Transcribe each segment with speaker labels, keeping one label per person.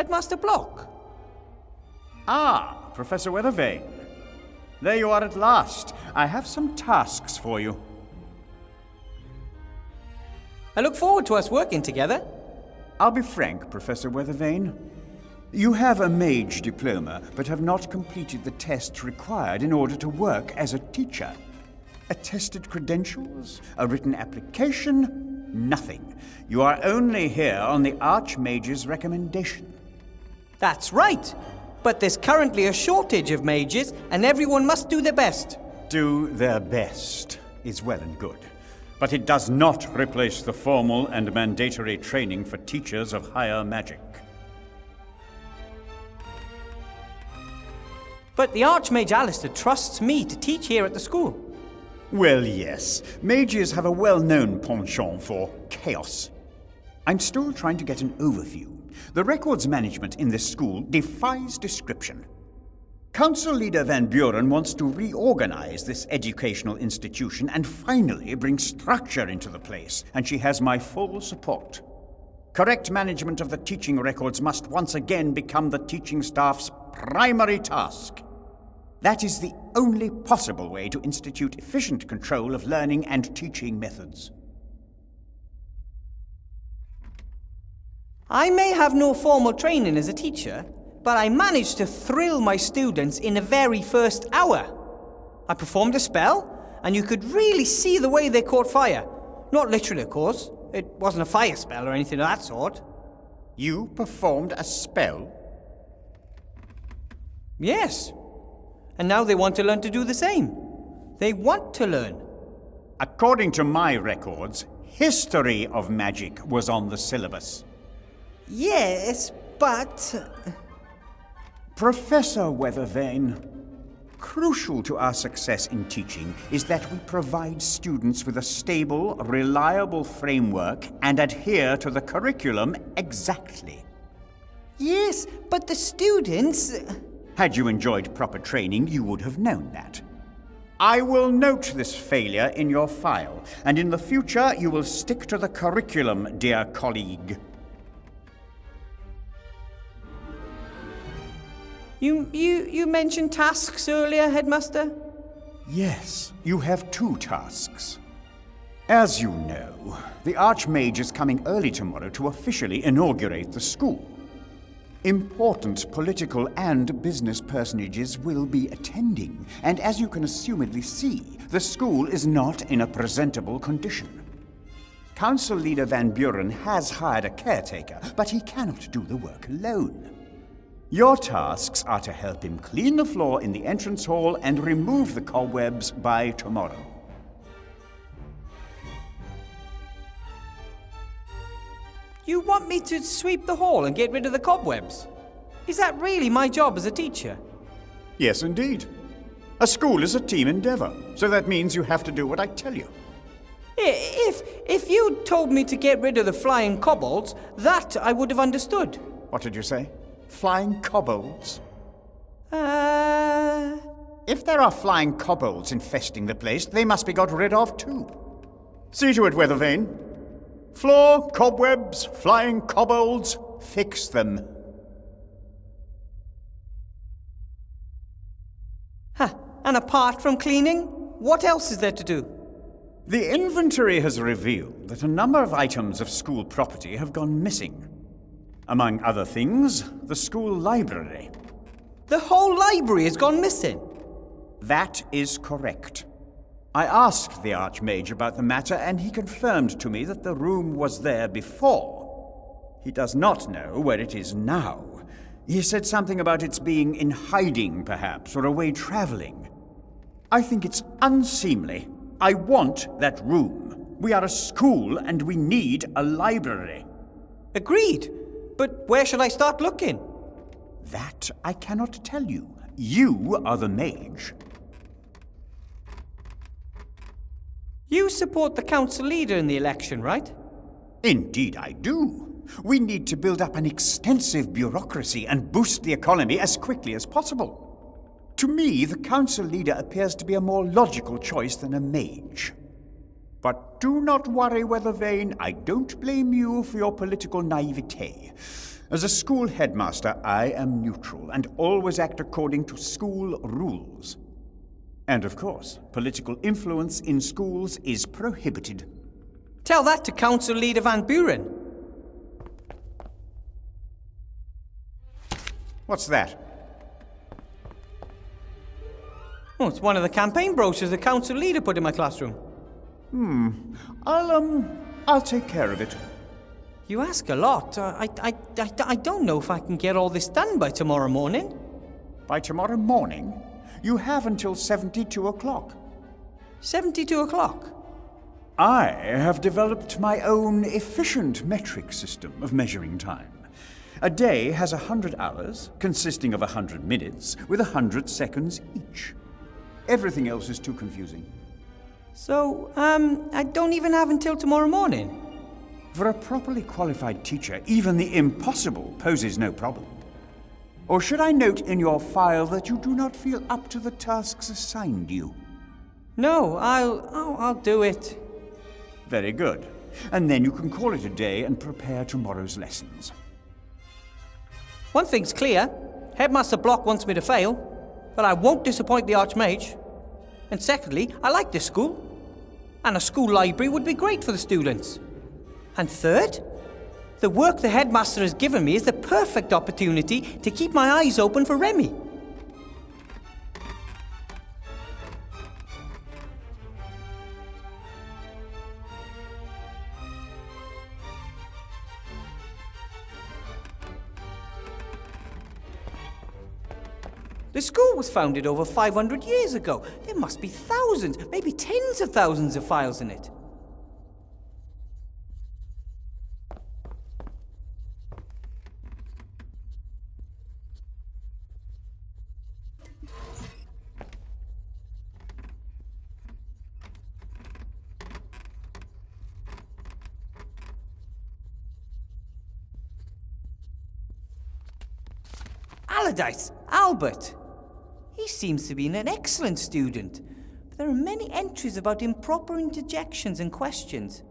Speaker 1: Headmaster Block.
Speaker 2: Ah, Professor Weathervane. There you are at last. I have some tasks for you.
Speaker 1: I look forward to us working together.
Speaker 2: I'll be frank, Professor Weathervane. You have a mage diploma, but have not completed the tests required in order to work as a teacher. Attested credentials, a written application, nothing. You are only here on the Archmage's recommendation.
Speaker 1: That's right. But there's currently a shortage of mages, and everyone must do their best.
Speaker 2: Do their best is well and good, but it does not replace the formal and mandatory training for teachers of higher magic.
Speaker 1: But the Archmage Alistair trusts me to teach here at the school.
Speaker 2: Well, yes. Mages have a well-known penchant for chaos. I'm still trying to get an overview. The records management in this school defies description. Council Leader Van Buren wants to reorganize this educational institution and finally bring structure into the place, and she has my full support. Correct management of the teaching records must once again become the teaching staff's primary task. That is the only possible way to institute efficient control of learning and teaching methods.
Speaker 1: I may have no formal training as a teacher, but I managed to thrill my students in the very first hour. I performed a spell, and you could really see the way they caught fire. Not literally, of course. It wasn't a fire spell or anything of that sort.
Speaker 2: You performed a spell?
Speaker 1: Yes. And now they want to learn to do the same. They want to learn.
Speaker 2: According to my records, history of magic was on the syllabus.
Speaker 1: Yes, but...
Speaker 2: Professor Weathervane, crucial to our success in teaching is that we provide students with a stable, reliable framework and adhere to the curriculum exactly.
Speaker 1: Yes, but the students...
Speaker 2: Had you enjoyed proper training, you would have known that. I will note this failure in your file, and in the future you will stick to the curriculum, dear colleague.
Speaker 1: You mentioned tasks earlier, Headmaster?
Speaker 2: Yes, you have 2 tasks. As you know, the Archmage is coming early tomorrow to officially inaugurate the school. Important political and business personages will be attending, and as you can assumedly see, the school is not in a presentable condition. Council Leader Van Buren has hired a caretaker, but he cannot do the work alone. Your tasks are to help him clean the floor in the entrance hall and remove the cobwebs by tomorrow.
Speaker 1: You want me to sweep the hall and get rid of the cobwebs? Is that really my job as a teacher?
Speaker 2: Yes, indeed. A school is a team endeavor, so that means you have to do what I tell you.
Speaker 1: If you told me to get rid of the flying kobolds, that I would have understood.
Speaker 2: What did you say? Flying kobolds? If there are flying kobolds infesting the place, they must be got rid of too. See to it, Weathervane. Floor, cobwebs, flying kobolds, fix them.
Speaker 1: Huh. And apart from cleaning, what else is there to do?
Speaker 2: The inventory has revealed that a number of items of school property have gone missing. Among other things, the school library.
Speaker 1: The whole library has gone missing?
Speaker 2: That is correct. I asked the Archmage about the matter, and he confirmed to me that the room was there before. He does not know where it is now. He said something about its being in hiding, perhaps, or away traveling. I think it's unseemly. I want that room. We are a school, and we need a library.
Speaker 1: Agreed. But where should I start looking?
Speaker 2: That I cannot tell you. You are the mage.
Speaker 1: You support the council leader in the election, right?
Speaker 2: Indeed I do. We need to build up an extensive bureaucracy and boost the economy as quickly as possible. To me, the council leader appears to be a more logical choice than a mage. But do not worry, Weathervane. I don't blame you for your political naivete. As a school headmaster, I am neutral and always act according to school rules. And of course, political influence in schools is prohibited.
Speaker 1: Tell that to Council Leader Van Buren.
Speaker 2: What's that?
Speaker 1: Oh, it's one of the campaign brochures the Council Leader put in my classroom.
Speaker 2: I'll take care of it.
Speaker 1: You ask a lot. I don't know if I can get all this done by tomorrow morning.
Speaker 2: By tomorrow morning? You have until 72 o'clock.
Speaker 1: 72 o'clock?
Speaker 2: I have developed my own efficient metric system of measuring time. A day has 100 hours, consisting of 100 minutes, with 100 seconds each. Everything else is too confusing.
Speaker 1: So, I don't even have until tomorrow morning?
Speaker 2: For a properly qualified teacher, even the impossible poses no problem. Or should I note in your file that you do not feel up to the tasks assigned you?
Speaker 1: No, I'll do it.
Speaker 2: Very good. And then you can call it a day and prepare tomorrow's lessons.
Speaker 1: One thing's clear. Headmaster Block wants me to fail, but I won't disappoint the Archmage. And secondly, I like this school. And a school library would be great for the students. And third, the work the headmaster has given me is the perfect opportunity to keep my eyes open for Remy. The school was founded over 500 years ago. There must be thousands, maybe tens of thousands of files in it. Allardyce, Albert. He seems to be an excellent student, but there are many entries about improper interjections and questions.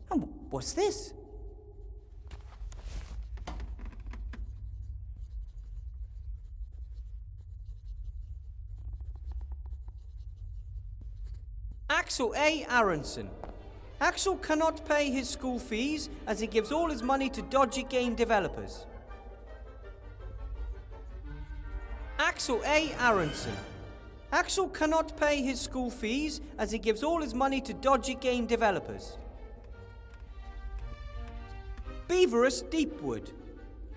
Speaker 1: And what's this? Axel A. Aronson. Axel cannot pay his school fees as he gives all his money to dodgy game developers. Axel A. Aronson. Axel cannot pay his school fees as he gives all his money to dodgy game developers. Beaverus Deepwood.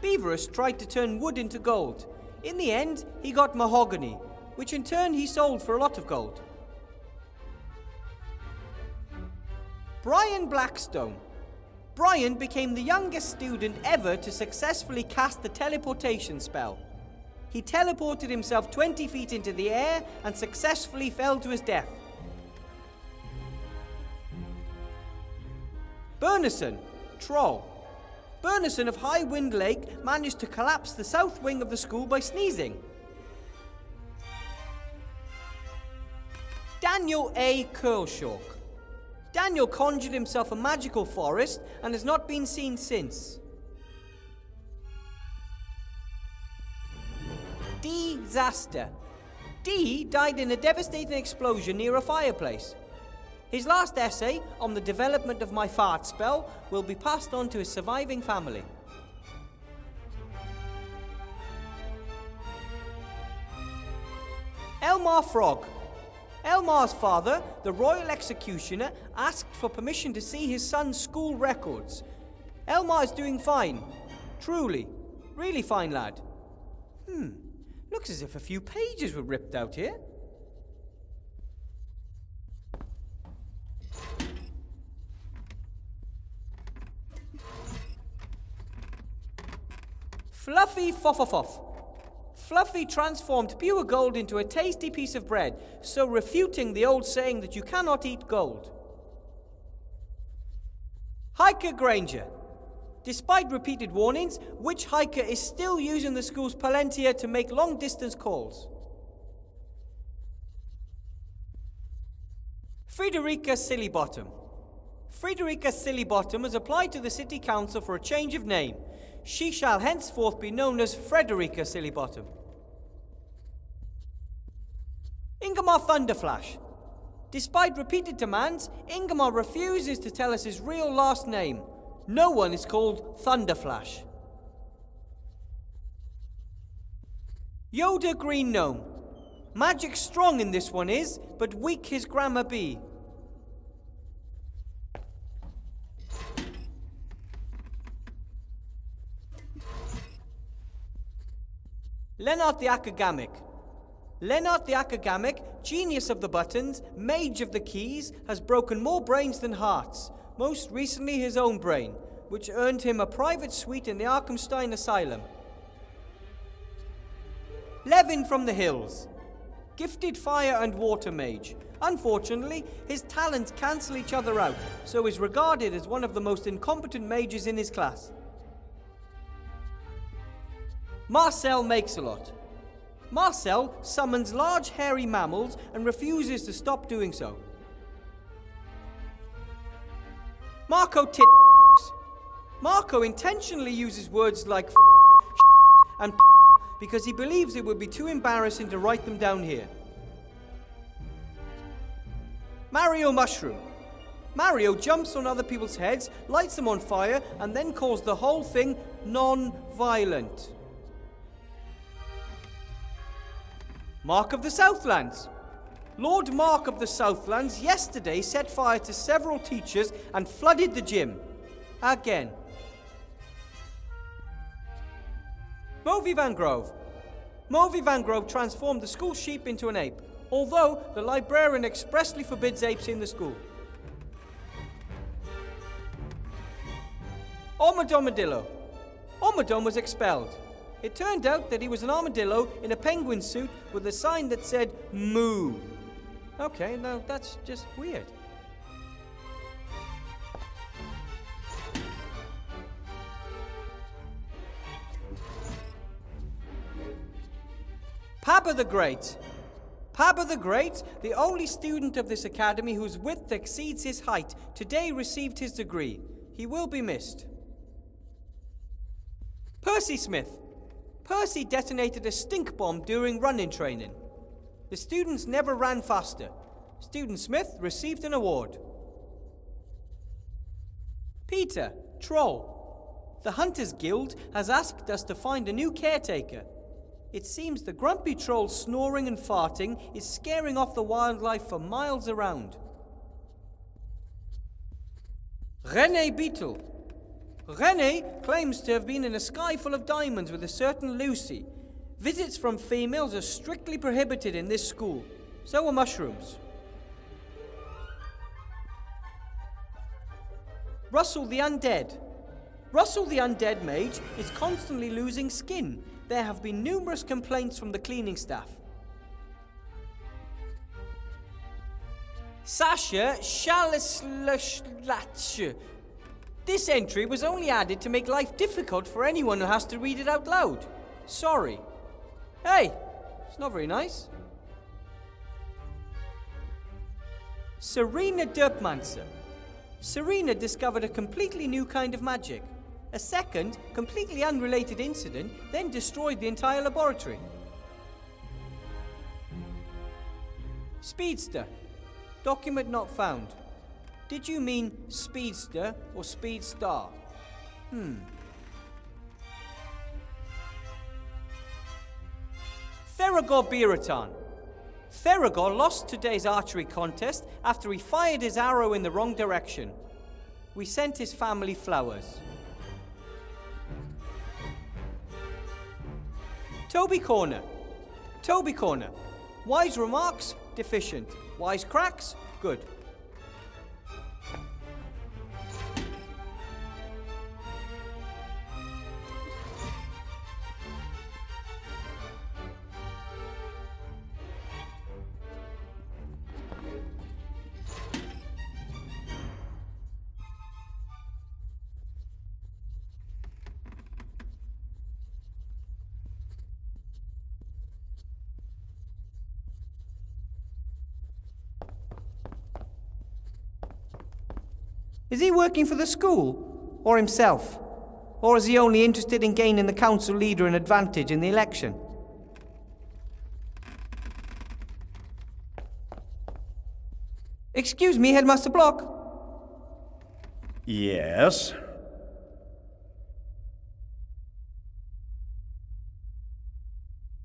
Speaker 1: Beaverus tried to turn wood into gold. In the end, he got mahogany, which in turn he sold for a lot of gold. Brian Blackstone. Brian became the youngest student ever to successfully cast the teleportation spell. He teleported himself 20 feet into the air and successfully fell to his death. Burnison, Troll. Burnison of High Wind Lake managed to collapse the south wing of the school by sneezing. Daniel A. Curlshaw. Daniel conjured himself a magical forest and has not been seen since. D. Zaster. D died in a devastating explosion near a fireplace. His last essay on the development of my fart spell will be passed on to his surviving family. Elmar Frog. Elmar's father, the royal executioner, asked for permission to see his son's school records. Elmar is doing fine. Truly. Really fine lad. Looks as if a few pages were ripped out here. Fluffy Foffofoff. Fluffy transformed pure gold into a tasty piece of bread, so refuting the old saying that you cannot eat gold. Hiker Granger. Despite repeated warnings, Witch Hiker is still using the school's Palantir to make long-distance calls. Friederika Sillybottom. Friederika Sillybottom has applied to the City Council for a change of name. She shall henceforth be known as Frederica Sillybottom. Ingemar Thunderflash. Despite repeated demands, Ingemar refuses to tell us his real last name. No one is called Thunderflash. Yoda Green Gnome. Magic strong in this one is, but weak his grammar be. Lennart the Akagamic. Lennart the Akagamic, genius of the buttons, mage of the keys, has broken more brains than hearts, most recently his own brain, which earned him a private suite in the Arkhamstein Asylum. Levin from the Hills. Gifted fire and water mage. Unfortunately, his talents cancel each other out, so is regarded as one of the most incompetent mages in his class. Marcel Makes-a-Lot. Marcel summons large hairy mammals and refuses to stop doing so. Marco Marco intentionally uses words like and because he believes it would be too embarrassing to write them down here. Mario Mushroom. Mario jumps on other people's heads, lights them on fire, and then calls the whole thing non-violent. Mark of the Southlands. Lord Mark of the Southlands yesterday set fire to several teachers and flooded the gym. Again. Movie Van Grove. Movie Van Grove transformed the school sheep into an ape, although the librarian expressly forbids apes in the school. Armadillo. Armadillo was expelled. It turned out that he was an armadillo in a penguin suit with a sign that said moo. Okay, now that's just weird. Pabba the Great. Pabba the Great, the only student of this academy whose width exceeds his height, today received his degree. He will be missed. Percy Smith. Percy detonated a stink bomb during run-in training. The students never ran faster. Student Smith received an award. Peter, Troll. The Hunters Guild has asked us to find a new caretaker. It seems the grumpy troll snoring and farting is scaring off the wildlife for miles around. René Beetle. René claims to have been in a sky full of diamonds with a certain Lucy. Visits from females are strictly prohibited in this school. So are mushrooms. Russell the Undead. Russell the Undead Mage is constantly losing skin. There have been numerous complaints from the cleaning staff. Sasha Shalaslach. This entry was only added to make life difficult for anyone who has to read it out loud. Sorry. Hey, it's not very nice. Serena Derpmancer. Serena discovered a completely new kind of magic. A second, completely unrelated incident then destroyed the entire laboratory. Speedster. Document not found. Did you mean speedster or speedstar? Theragor Biraton. Theragor lost today's archery contest after he fired his arrow in the wrong direction. We sent his family flowers. Toby Corner. Toby Corner. Wise remarks, deficient. Wise cracks, good. Is he working for the school or himself? Or is he only interested in gaining the council leader an advantage in the election? Excuse me, Headmaster Block.
Speaker 2: Yes?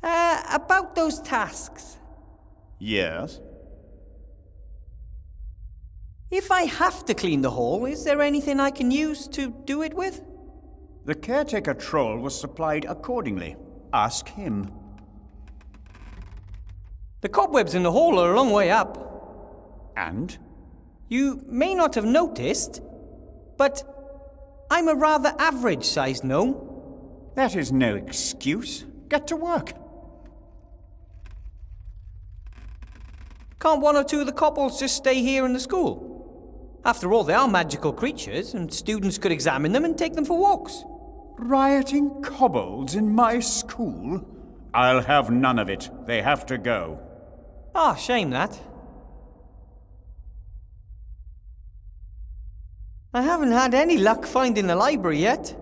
Speaker 1: About those tasks.
Speaker 2: Yes?
Speaker 1: If I have to clean the hall, is there anything I can use to do it with?
Speaker 2: The caretaker troll was supplied accordingly. Ask him.
Speaker 1: The cobwebs in the hall are a long way up.
Speaker 2: And?
Speaker 1: You may not have noticed, but I'm a rather average-sized gnome.
Speaker 2: That is no excuse. Get to work.
Speaker 1: Can't one or two of the kobolds just stay here in the school? After all, they are magical creatures, and students could examine them and take them for walks.
Speaker 2: Rioting kobolds in my school? I'll have none of it. They have to go.
Speaker 1: Ah, shame that. I haven't had any luck finding the library yet.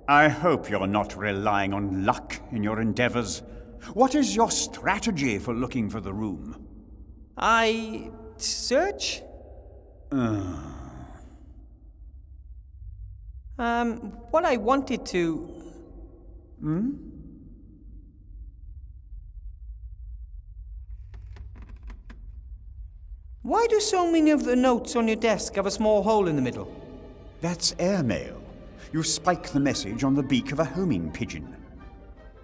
Speaker 2: I hope you're not relying on luck in your endeavors. What is your strategy for looking for the room?
Speaker 1: I search? What I wanted to... Why do so many of the notes on your desk have a small hole in the middle?
Speaker 2: That's airmail. You spike the message on the beak of a homing pigeon.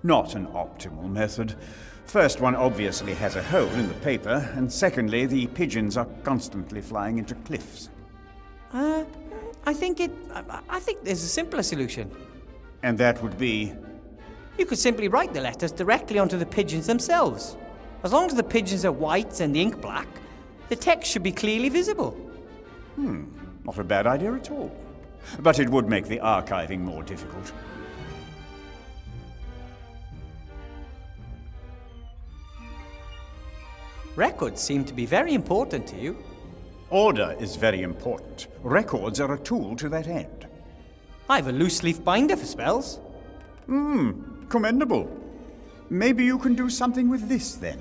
Speaker 2: Not an optimal method. First, one obviously has a hole in the paper, and secondly, the pigeons are constantly flying into cliffs.
Speaker 1: I think there's a simpler solution.
Speaker 2: And that would be?
Speaker 1: You could simply write the letters directly onto the pigeons themselves. As long as the pigeons are white and the ink black, the text should be clearly visible.
Speaker 2: Not a bad idea at all. But it would make the archiving more difficult.
Speaker 1: Records seem to be very important to you.
Speaker 2: Order is very important. Records are a tool to that end.
Speaker 1: I have a loose leaf binder for spells.
Speaker 2: Commendable. Maybe you can do something with this, then.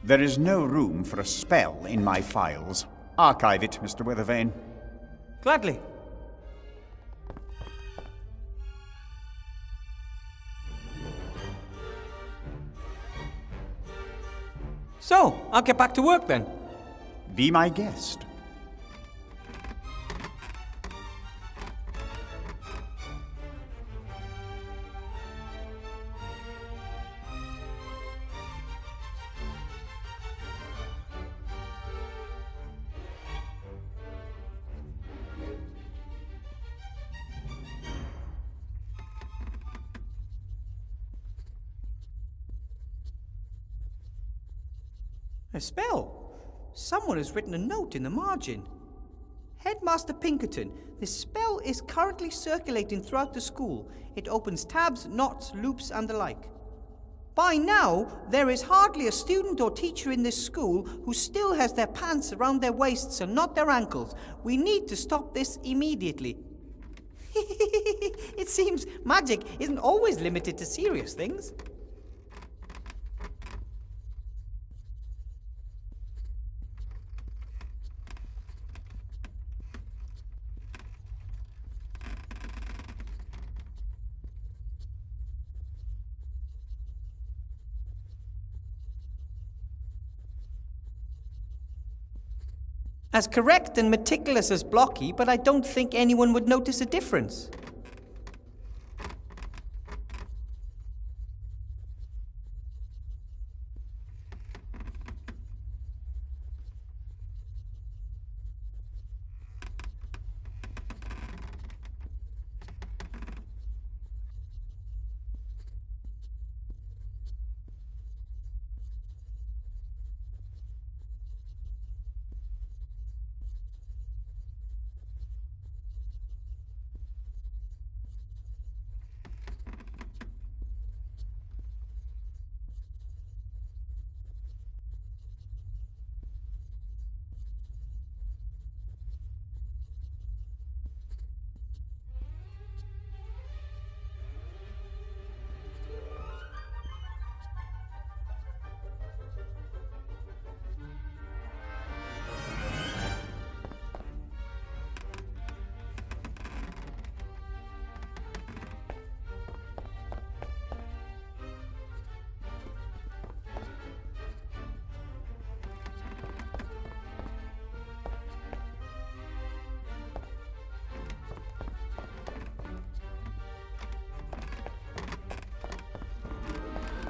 Speaker 2: There is no room for a spell in my files. Archive it, Mr. Weathervane.
Speaker 1: Gladly. So, I'll get back to work then.
Speaker 2: Be my guest.
Speaker 1: A spell. Someone has written a note in the margin. Headmaster Pinkerton, this spell is currently circulating throughout the school. It opens tabs, knots, loops, and the like. By now, there is hardly a student or teacher in this school who still has their pants around their waists and not their ankles. We need to stop this immediately. It seems magic isn't always limited to serious things. As correct and meticulous as Blocky, but I don't think anyone would notice a difference.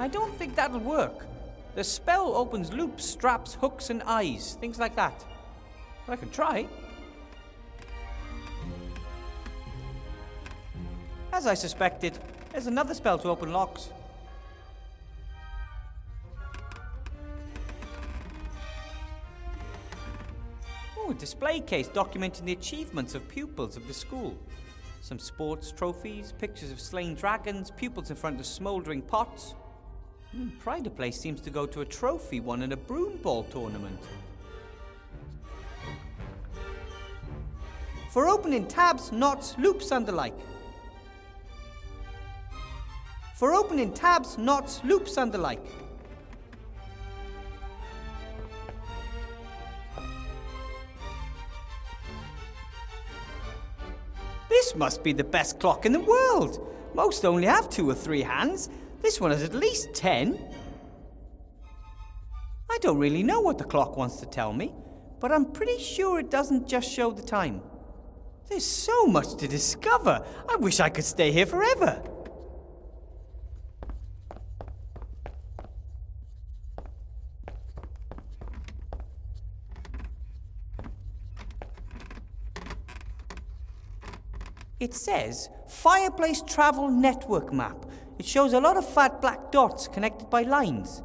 Speaker 1: I don't think that'll work. The spell opens loops, straps, hooks, and eyes, things like that. But I can try. As I suspected, there's another spell to open locks. Oh, a display case documenting the achievements of pupils of the school. Some sports trophies, pictures of slain dragons, pupils in front of smouldering pots. Pride of Place seems to go to a trophy won in a broom ball tournament. For opening tabs, knots, loops, and the like. For opening tabs, knots, loops, and the like. This must be the best clock in the world. Most only have 2 or 3 hands. This one has at least 10. I don't really know what the clock wants to tell me, but I'm pretty sure it doesn't just show the time. There's so much to discover. I wish I could stay here forever. It says Fireplace Travel Network Map. It shows a lot of fat black dots connected by lines.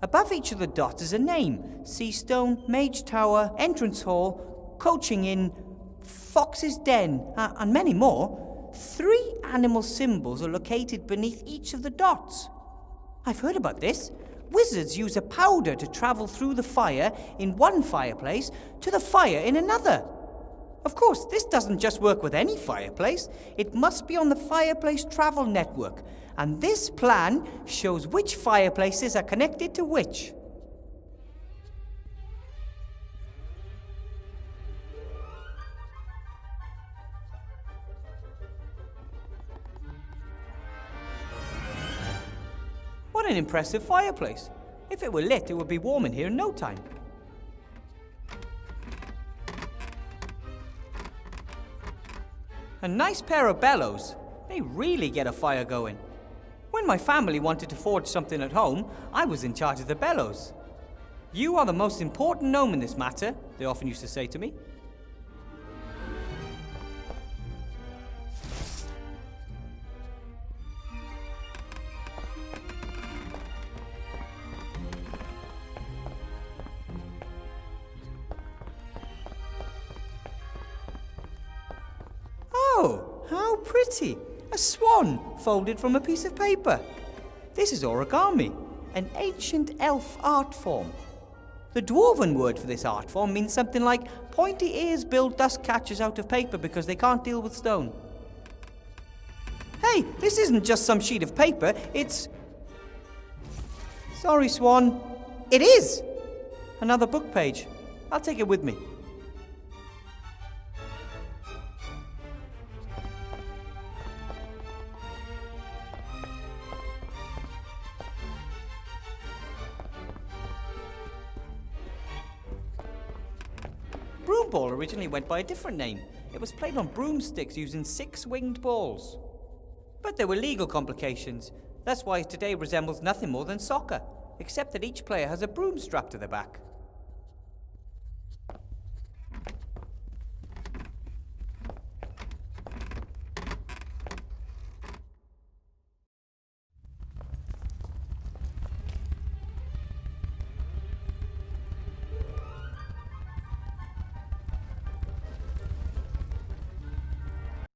Speaker 1: Above each of the dots is a name: Seastone, Mage Tower, Entrance Hall, Coaching Inn, Fox's Den, and many more. 3 animal symbols are located beneath each of the dots. I've heard about this. Wizards use a powder to travel through the fire in one fireplace to the fire in another. Of course, this doesn't just work with any fireplace. It must be on the Fireplace Travel Network, and this plan shows which fireplaces are connected to which. What an impressive fireplace. If it were lit, it would be warm in here in no time. A nice pair of bellows. They really get a fire going. When my family wanted to forge something at home, I was in charge of the bellows. You are the most important gnome in this matter, they often used to say to me. Oh, how pretty! A swan folded from a piece of paper. This is origami, an ancient elf art form. The dwarven word for this art form means something like pointy ears build dust catchers out of paper because they can't deal with stone. Hey, this isn't just some sheet of paper, it's... Sorry, Swan. It is! Another book page. I'll take it with me. Broomball originally went by a different name. It was played on broomsticks using 6 winged balls. But there were legal complications. That's why it today resembles nothing more than soccer, except that each player has a broom strapped to their back.